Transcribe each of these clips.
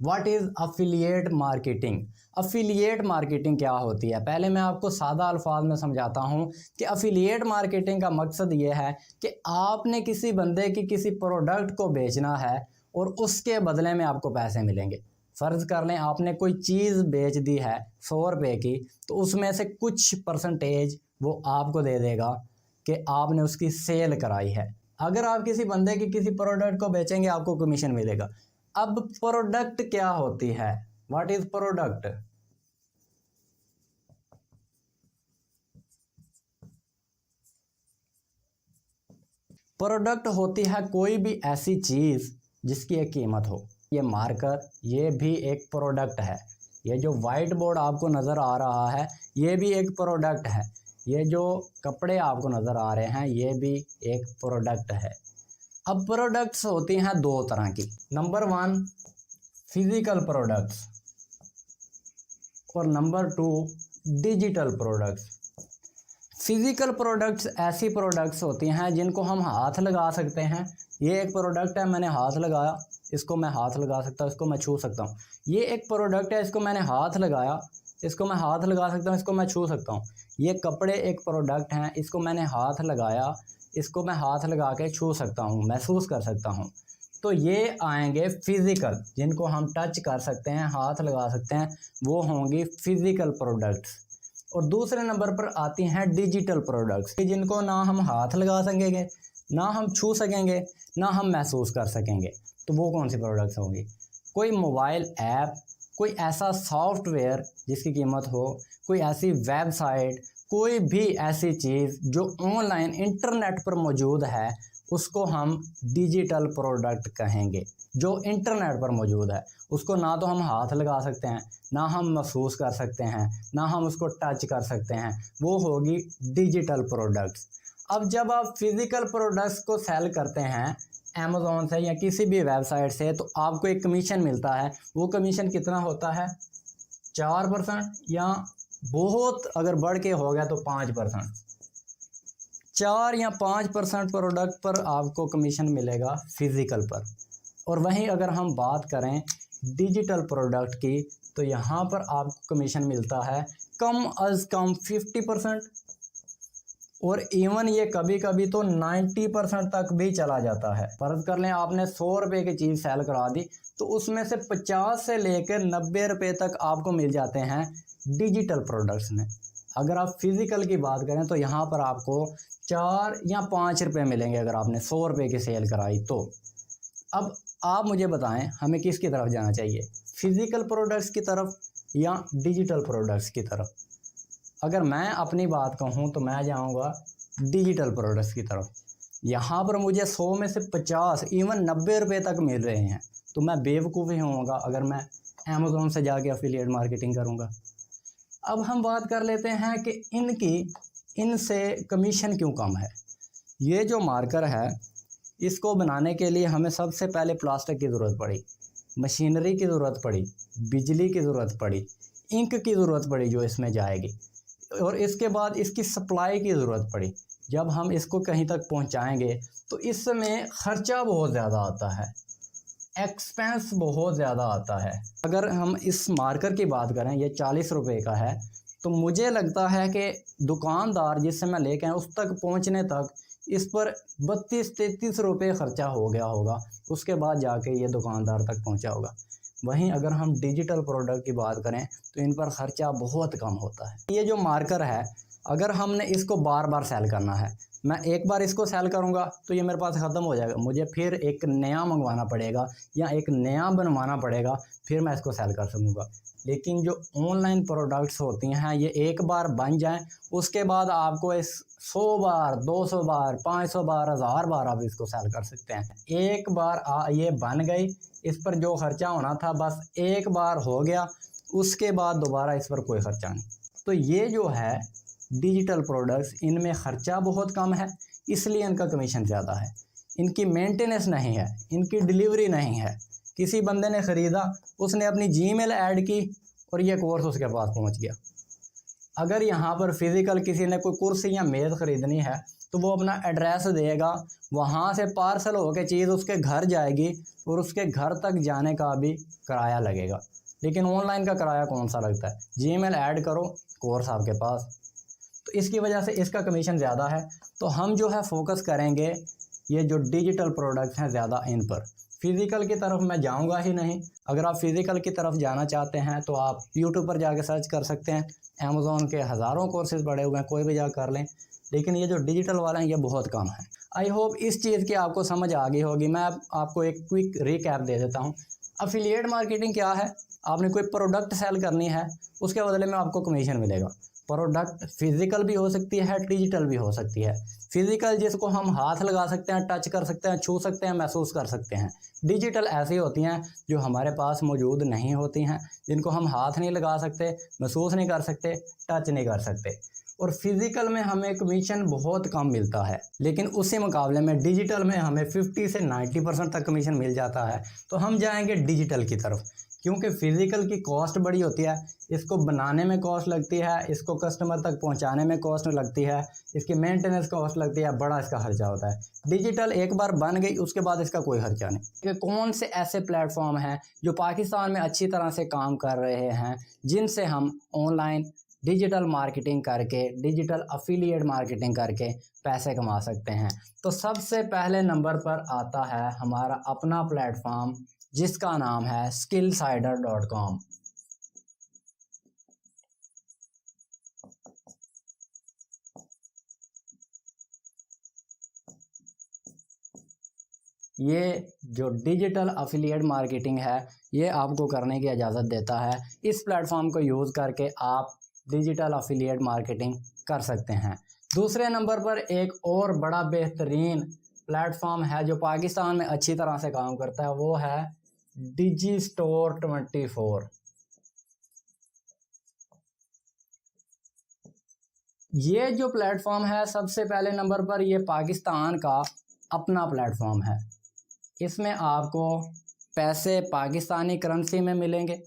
What is affiliate marketing. Affiliate marketing क्या होती है, पहले मैं आपको सादा अल्फाज में समझाता हूँ कि अफिलिएट मार्केटिंग का मकसद ये है कि आपने किसी बंदे की किसी प्रोडक्ट को बेचना है और उसके बदले में आपको पैसे मिलेंगे। फ़र्ज़ कर लें आपने कोई चीज़ बेच दी है 100 रुपये की, तो उसमें से कुछ परसेंटेज वो आपको दे देगा कि आपने उसकी सेल कराई है। अगर आप किसी बंदे की किसी प्रोडक्ट को बेचेंगे आपको कमीशन मिलेगा। अब प्रोडक्ट क्या होती है, व्हाट इज प्रोडक्ट। प्रोडक्ट होती है कोई भी ऐसी चीज जिसकी एक कीमत हो। ये मार्कर ये भी एक प्रोडक्ट है। ये जो वाइट बोर्ड आपको नज़र आ रहा है ये भी एक प्रोडक्ट है। ये जो कपड़े आपको नज़र आ रहे हैं ये भी एक प्रोडक्ट है। अब प्रोडक्ट्स होती हैं दो तरह की। नंबर 1 फिजिकल प्रोडक्ट्स और number 2 digital products. Physical products ऐसी प्रोडक्ट्स होती हैं जिनको हम हाथ लगा सकते हैं। ये एक प्रोडक्ट है, मैंने हाथ लगाया, इसको मैं हाथ लगा सकता हूँ, इसको मैं छू सकता हूँ। ये एक प्रोडक्ट है, इसको मैंने हाथ लगाया, इसको मैं हाथ लगा सकता हूँ, इसको मैं छू सकता हूँ। ये कपड़े एक प्रोडक्ट हैं, इसको मैंने हाथ लगाया, इसको मैं हाथ लगा के छू सकता हूँ, महसूस कर सकता हूँ। तो ये आएंगे फिज़िकल, जिनको हम टच कर सकते हैं, हाथ लगा सकते हैं, वो होंगी फिज़िकल प्रोडक्ट्स। और दूसरे नंबर पर आती हैं डिजिटल प्रोडक्ट्स, जिनको ना हम हाथ लगा सकेंगे, ना हम छू सकेंगे, ना हम महसूस कर सकेंगे। तो वो कौन सी प्रोडक्ट्स होंगी? कोई मोबाइल ऐप, कोई ऐसा सॉफ्टवेयर जिसकी कीमत हो, कोई ऐसी वेबसाइट, कोई भी ऐसी चीज़ जो ऑनलाइन इंटरनेट पर मौजूद है उसको हम डिजिटल प्रोडक्ट कहेंगे। जो इंटरनेट पर मौजूद है उसको ना तो हम हाथ लगा सकते हैं, ना हम महसूस कर सकते हैं, ना हम उसको टच कर सकते हैं, वो होगी डिजिटल प्रोडक्ट्स। अब जब आप फिज़िकल प्रोडक्ट्स को सेल करते हैं अमेज़ॉन से या किसी भी वेबसाइट से तो आपको एक कमीशन मिलता है। वो कमीशन कितना होता है? 4% या बहुत अगर बढ़ के हो गया तो 5%। 4 या 5% प्रोडक्ट पर आपको कमीशन मिलेगा फिज़िकल पर। और वहीं अगर हम बात करें डिजिटल प्रोडक्ट की तो यहाँ पर आपको कमीशन मिलता है कम अज़ कम 50%, और इवन ये कभी कभी तो 90% तक भी चला जाता है। फर्ज कर लें आपने 100 रुपये की चीज़ सेल करा दी तो उसमें से 50 से लेकर 90 रुपये तक आपको मिल जाते हैं डिजिटल प्रोडक्ट्स में। अगर आप फिज़िकल की बात करें तो यहाँ पर आपको 4 या 5 रुपये मिलेंगे अगर आपने 100 रुपये की सेल कराई तो। अब आप मुझे बताएं हमें किसकी तरफ जाना चाहिए, फिज़िकल प्रोडक्ट्स की तरफ या डिजिटल प्रोडक्ट्स की तरफ? अगर मैं अपनी बात कहूँ तो मैं जाऊँगा डिजिटल प्रोडक्ट्स की तरफ। यहाँ पर मुझे 100 में से 50 इवन 90 रुपये तक मिल रहे हैं तो मैं बेवकूफ़ ही होऊंगा अगर मैं अमेज़ॉन से जाके एफिलिएट मार्केटिंग करूँगा। अब हम बात कर लेते हैं कि इनसे कमीशन क्यों कम है। ये जो मार्कर है इसको बनाने के लिए हमें सबसे पहले प्लास्टिक की ज़रूरत पड़ी, मशीनरी की ज़रूरत पड़ी, बिजली की ज़रूरत पड़ी, इंक की ज़रूरत पड़ी जो इसमें जाएगी, और इसके बाद इसकी सप्लाई की ज़रूरत पड़ी। जब हम इसको कहीं तक पहुंचाएंगे तो इसमें ख़र्चा बहुत ज़्यादा आता है, एक्सपेंस बहुत ज़्यादा आता है। अगर हम इस मार्कर की बात करें ये 40 रुपये का है तो मुझे लगता है कि दुकानदार जिससे मैं लेके आया उस तक पहुंचने तक इस पर 32-33 रुपये ख़र्चा हो गया होगा, उसके बाद जाके ये दुकानदार तक पहुंचा होगा। वहीं अगर हम डिजिटल प्रोडक्ट की बात करें तो इन पर ख़र्चा बहुत कम होता है। ये जो मार्कर है अगर हमने इसको बार बार सेल करना है, मैं एक बार इसको सेल करूंगा तो ये मेरे पास ख़त्म हो जाएगा, मुझे फिर एक नया मंगवाना पड़ेगा या एक नया बनवाना पड़ेगा, फिर मैं इसको सेल कर सकूँगा। लेकिन जो ऑनलाइन प्रोडक्ट्स होती हैं ये एक बार बन जाएं उसके बाद आपको इस 100 बार 200 बार 500 बार 1000 बार आप इसको सेल कर सकते हैं। एक बार ये बन गई, इस पर जो ख़र्चा होना था बस एक बार हो गया, उसके बाद दोबारा इस पर कोई ख़र्चा नहीं। तो ये जो है डिजिटल प्रोडक्ट्स इनमें ख़र्चा बहुत कम है इसलिए इनका कमीशन ज़्यादा है। इनकी मेंटेनेंस नहीं है, इनकी डिलीवरी नहीं है। किसी बंदे ने ख़रीदा, उसने अपनी जीमेल ऐड की और ये कोर्स उसके पास पहुंच गया। अगर यहाँ पर फिज़िकल किसी ने कोई कुर्सी या मेज़ ख़रीदनी है तो वो अपना एड्रेस देगा, वहाँ से पार्सल होकर चीज़ उसके घर जाएगी और उसके घर तक जाने का भी किराया लगेगा। लेकिन ऑनलाइन का किराया कौन सा लगता है, जीमेल ऐड करो, कोर्स आपके पास। तो इसकी वजह से इसका कमीशन ज़्यादा है। तो हम जो है फोकस करेंगे ये जो डिजिटल प्रोडक्ट्स हैं ज़्यादा इन पर। फिज़िकल की तरफ मैं जाऊंगा ही नहीं। अगर आप फिज़िकल की तरफ जाना चाहते हैं तो आप यूट्यूब पर जाके सर्च कर सकते हैं, अमेज़ॉन के हज़ारों कोर्सेज़ पड़े हुए हैं, कोई भी जाकर कर लें। लेकिन ये जो डिजिटल वाले हैं ये बहुत कम है। आई होप इस चीज़ की आपको समझ आ गई होगी। मैं आपको एक क्विक रिकैप दे देता हूँ। अफिलिएट मार्केटिंग क्या है? आपने कोई प्रोडक्ट सेल करनी है, उसके बदले में आपको कमीशन मिलेगा। प्रोडक्ट फिजिकल भी हो सकती है, डिजिटल भी हो सकती है। फिजिकल जिसको हम हाथ लगा सकते हैं, टच कर सकते हैं, छू सकते हैं, महसूस कर सकते हैं। डिजिटल ऐसी होती हैं जो हमारे पास मौजूद नहीं होती हैं, जिनको हम हाथ नहीं लगा सकते, महसूस नहीं कर सकते, टच नहीं कर सकते। और फिजिकल में हमें कमीशन बहुत कम मिलता है, लेकिन उसी मुकाबले में डिजिटल में हमें 50 से 90% तक कमीशन मिल जाता है। तो हम जाएंगे डिजिटल की तरफ, क्योंकि फ़िज़िकल की कॉस्ट बड़ी होती है, इसको बनाने में कॉस्ट लगती है, इसको कस्टमर तक पहुंचाने में कॉस्ट लगती है, इसकी मेंटेनेंस कॉस्ट लगती है, बड़ा इसका खर्चा होता है। डिजिटल एक बार बन गई उसके बाद इसका कोई खर्चा नहीं। कि कौन से ऐसे प्लेटफॉर्म हैं जो पाकिस्तान में अच्छी तरह से काम कर रहे हैं, जिनसे हम ऑनलाइन डिजिटल मार्केटिंग करके, डिजिटल अफिलिएट मार्केटिंग करके पैसे कमा सकते हैं। तो सबसे पहले नंबर पर आता है हमारा अपना प्लेटफॉर्म, जिसका नाम है skillsider.com। ये जो डिजिटल अफिलिएट मार्केटिंग है ये आपको करने की इजाज़त देता है। इस प्लेटफॉर्म को यूज़ करके आप डिजिटल अफिलिएट मार्केटिंग कर सकते हैं। दूसरे नंबर पर एक और बड़ा बेहतरीन प्लेटफॉर्म है जो पाकिस्तान में अच्छी तरह से काम करता है, वो है Digistore24। ये जो प्लेटफॉर्म है सबसे पहले नंबर पर ये पाकिस्तान का अपना प्लेटफॉर्म है। इसमें आपको पैसे पाकिस्तानी करेंसी में मिलेंगे,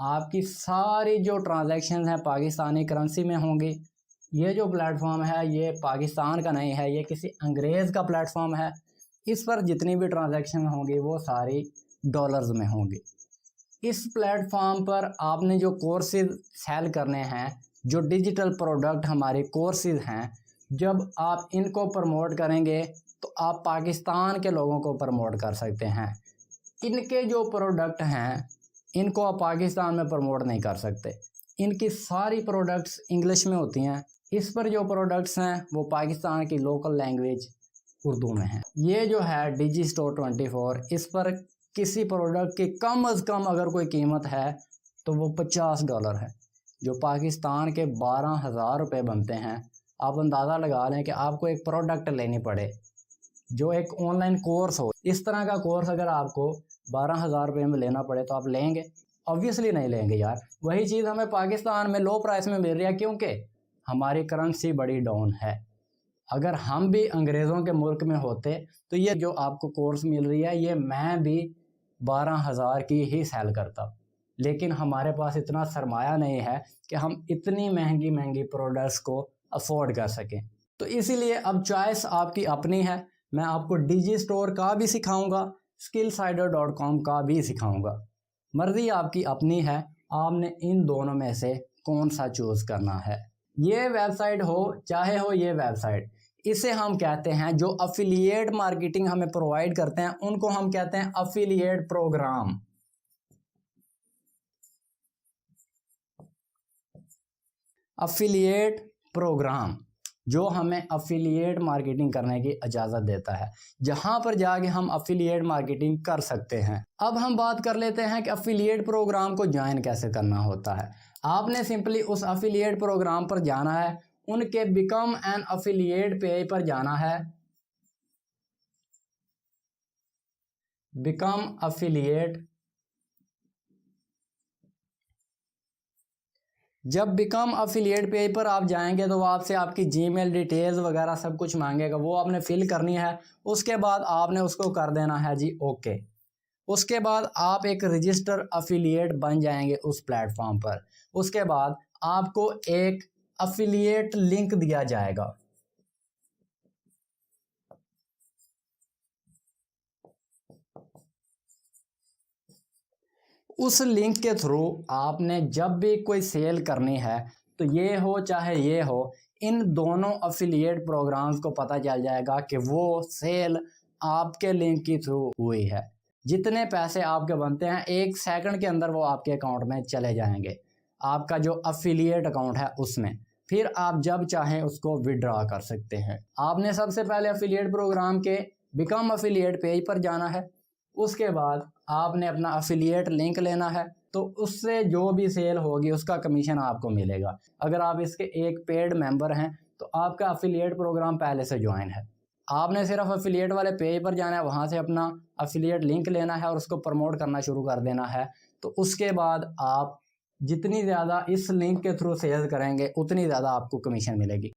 आपकी सारी जो ट्रांजैक्शन हैं पाकिस्तानी करेंसी में होंगी। ये जो प्लेटफॉर्म है ये पाकिस्तान का नहीं है, ये किसी अंग्रेज़ का प्लेटफॉर्म है। इस पर जितनी भी ट्रांजैक्शन होंगी वो सारी डॉलर्स में होंगी। इस प्लेटफॉर्म पर आपने जो कोर्सेज सेल करने हैं, जो डिजिटल प्रोडक्ट हमारे कोर्सेज हैं, जब आप इनको प्रमोट करेंगे तो आप पाकिस्तान के लोगों को प्रमोट कर सकते हैं। इनके जो प्रोडक्ट हैं इनको आप पाकिस्तान में प्रमोट नहीं कर सकते। इनकी सारी प्रोडक्ट्स इंग्लिश में होती हैं। इस पर जो प्रोडक्ट्स हैं वो पाकिस्तान की लोकल लैंग्वेज उर्दू में है। ये जो है Digistore24, इस पर किसी प्रोडक्ट की कम अज़ कम अगर कोई कीमत है तो वो $50 है, जो पाकिस्तान के 12,000 रुपये बनते हैं। आप अंदाज़ा लगा लें कि आपको एक प्रोडक्ट लेनी पड़े जो एक ऑनलाइन कोर्स हो, इस तरह का कोर्स अगर आपको 12,000 रुपये में लेना पड़े तो आप लेंगे? ऑब्वियसली नहीं लेंगे यार। वही चीज़ हमें पाकिस्तान में लो प्राइस में मिल रही है, क्योंकि हमारी करेंसी बड़ी डाउन है। अगर हम भी अंग्रेज़ों के मुल्क में होते तो ये जो आपको कोर्स मिल रही है ये मैं भी 12,000 की ही सेल करता, लेकिन हमारे पास इतना सरमाया नहीं है कि हम इतनी महंगी महंगी प्रोडक्ट्स को अफोर्ड कर सकें। तो इसीलिए अब चॉइस आपकी अपनी है। मैं आपको डिजिस्टोर का भी सिखाऊंगा, skillsider.com का भी सिखाऊंगा। मर्ज़ी आपकी अपनी है, आपने इन दोनों में से कौन सा चूज़ करना है। ये वेबसाइट हो चाहे हो ये वेबसाइट, इसे हम कहते हैं, जो अफिलिएट मार्केटिंग हमें प्रोवाइड करते हैं उनको हम कहते हैं अफिलिएट प्रोग्राम। अफिलिएट प्रोग्राम जो हमें अफिलिएट मार्केटिंग करने की इजाज़त देता है, जहां पर जाके हम अफिलिएट मार्केटिंग कर सकते हैं। अब हम बात कर लेते हैं कि अफिलिएट प्रोग्राम को ज्वाइन कैसे करना होता है। आपने सिंपली उस अफिलिएट प्रोग्राम पर जाना है, उनके बिकम एन अफिलिएट पेज पर जाना है। बिकम अफिलिएट, जब बिकम अफिलिएट पेज पर आप जाएंगे तो वो आपसे आपकी जीमेल डिटेल्स वगैरह सब कुछ मांगेगा, वो आपने फिल करनी है। उसके बाद आपने उसको कर देना है जी ओके। उसके बाद आप एक रजिस्टर अफिलिएट बन जाएंगे उस प्लेटफॉर्म पर। उसके बाद आपको एक अफिलिएट लिंक दिया जाएगा। उस लिंक के थ्रू आपने जब भी कोई सेल करनी है तो ये हो चाहे ये हो, इन दोनों अफिलिएट प्रोग्राम्स को पता चल जाएगा कि वो सेल आपके लिंक के थ्रू हुई है। जितने पैसे आपके बनते हैं 1 सेकंड के अंदर वो आपके अकाउंट में चले जाएंगे, आपका जो अफिलिएट अकाउंट है उसमें। फिर आप जब चाहें उसको विड्रॉ कर सकते हैं। आपने सबसे पहले अफिलिएट प्रोग्राम के बिकम अफिलिएट पेज पर जाना है। उसके बाद आपने अपना अफिलिएट लिंक लेना है, तो उससे जो भी सेल होगी उसका कमीशन आपको मिलेगा। अगर आप इसके एक पेड मेंबर हैं तो आपका अफिलिएट प्रोग्राम पहले से ज्वाइन है। आपने सिर्फ अफिलिएट वाले पेज पर जाना है, वहाँ से अपना अफिलिएट लिंक लेना है और उसको प्रमोट करना शुरू कर देना है। तो उसके बाद आप जितनी ज़्यादा इस लिंक के थ्रू सेल करेंगे उतनी ज़्यादा आपको कमीशन मिलेगी।